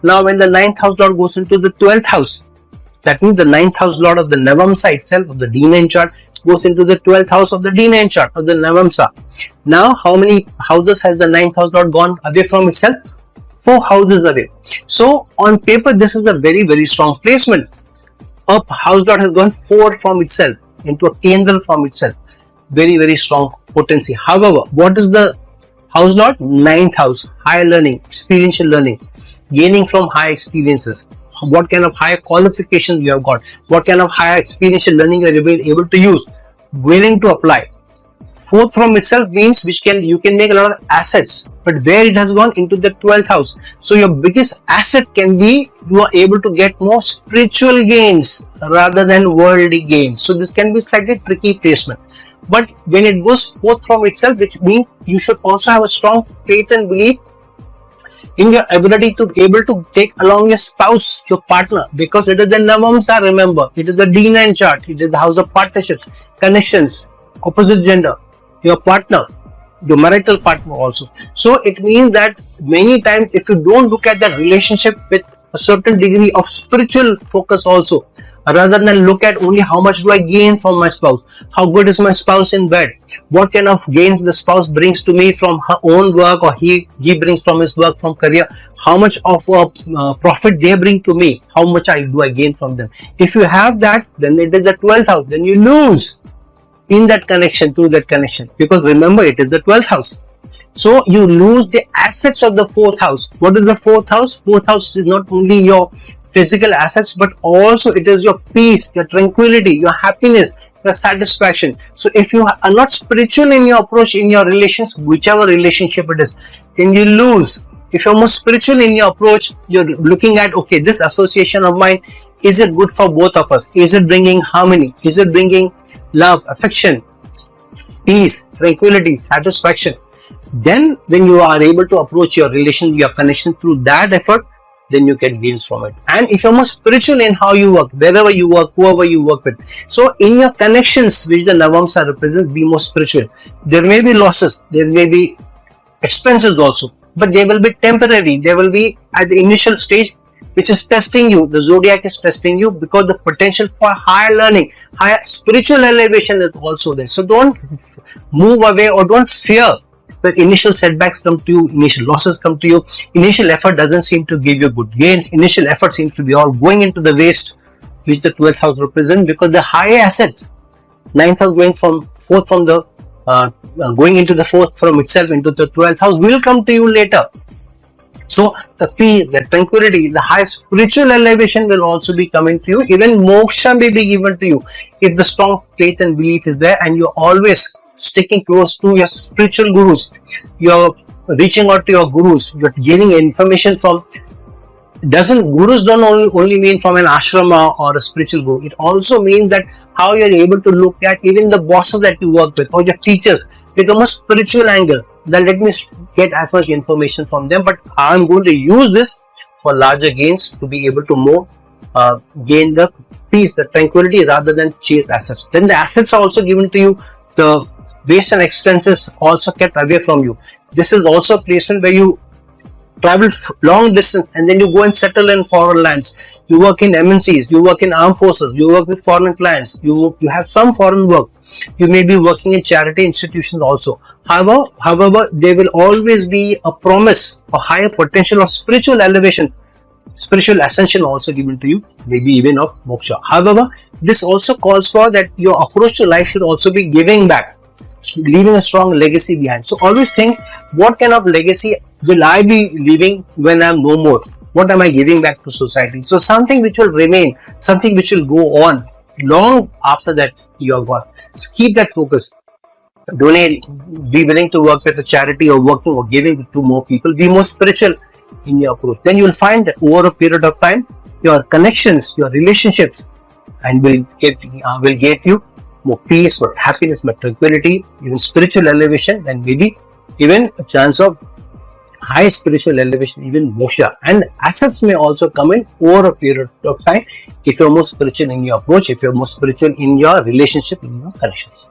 Now when the 9th house lord goes into the 12th house, that means the 9th house lord of the Navamsa itself, of the D9 chart, goes into the 12th house of the D9 chart of the Navamsa. Now how many houses has the 9th house lord gone away from itself? 4 houses away. So on paper this is a very, very strong placement. A house lord has gone 4 from itself into a Kendra from itself. Very, very strong potency. However, what is the house lord? 9th house. Higher learning, experiential learning, gaining from high experiences. What kind of higher qualifications you have got, what kind of higher experiential learning you are able to use, willing to apply. 4th from itself means you can make a lot of assets, but where it has gone into the 12th house. So your biggest asset can be you are able to get more spiritual gains rather than worldly gains. So this can be slightly tricky placement. But when it goes 4th from itself, which means you should also have a strong faith and belief in your ability to be able to take along your spouse, your partner, because it is the Navamsa, remember, it is the D9 chart, it is the house of partnerships, connections, opposite gender, your partner, your marital partner also. So it means that many times if you don't look at that relationship with a certain degree of spiritual focus also, rather than look at only how much do I gain from my spouse, how good is my spouse in bed, what kind of gains the spouse brings to me from her own work or he brings from his work, from career, how much of profit they bring to me, how much do I gain from them. If you have that, then it is the 12th house, then you lose in that connection, through that connection, because remember it is the 12th house. So you lose the assets of the 4th house. What is the 4th house? 4th house is not only your physical assets, but also it is your peace, your tranquility, your happiness, your satisfaction. So if you are not spiritual in your approach, in your relations, whichever relationship it is, then you lose. If you're more spiritual in your approach, you're looking at, okay, this association of mine, is it good for both of us? Is it bringing harmony? Is it bringing love, affection, peace, tranquility, satisfaction? Then when you are able to approach your relation, your connection through that effort, then you get gains from it. And if you're more spiritual in how you work, wherever you work, whoever you work with, so in your connections which the Navamsa represents, be more spiritual. There may be losses, there may be expenses also, but they will be temporary. They will be at the initial stage which is testing you. The zodiac is testing you because the potential for higher learning, higher spiritual elevation is also there. So don't move away or don't fear that initial setbacks come to you, initial losses come to you, initial effort doesn't seem to give you good gains, initial effort seems to be all going into the waste, which the 12th house represents, because the higher assets, 9th house going from 4th from the going into the 4th from itself into the 12th house will come to you later. So the peace, the tranquility, the high spiritual elevation will also be coming to you. Even moksha may be given to you if the strong faith and belief is there, and you're always sticking close to your spiritual gurus, you're reaching out to your gurus, you're gaining information from. Gurus don't only mean from an ashrama or a spiritual guru. It also means that how you're able to look at even the bosses that you work with or your teachers with a more spiritual angle. Then let me get as much information from them, but I'm going to use this for larger gains to be able to more gain the peace, the tranquility, rather than chase assets. Then the assets are also given to you. The waste and expenses also kept away from you. This is also a placement where you travel long distance and then you go and settle in foreign lands. You work in MNCs, you work in armed forces, you work with foreign clients, you have some foreign work. You may be working in charity institutions also. However, there will always be a promise, a higher potential of spiritual elevation, spiritual ascension also given to you, maybe even of moksha. However, this also calls for that your approach to life should also be giving back, leaving a strong legacy behind. So always think, what kind of legacy will I be leaving when I'm no more? What am I giving back to society? So something which will remain, something which will go on long after that you are gone. So keep that focus. Donate, be willing to work with a charity or working or giving to more people. Be more spiritual in your approach. Then you will find that over a period of time, your connections, your relationships, and will get you more peace, more happiness, more tranquility, even spiritual elevation, and maybe even a chance of high spiritual elevation, even moksha. And assets may also come in over a period of time if you're more spiritual in your approach, if you're more spiritual in your relationship, in your connections.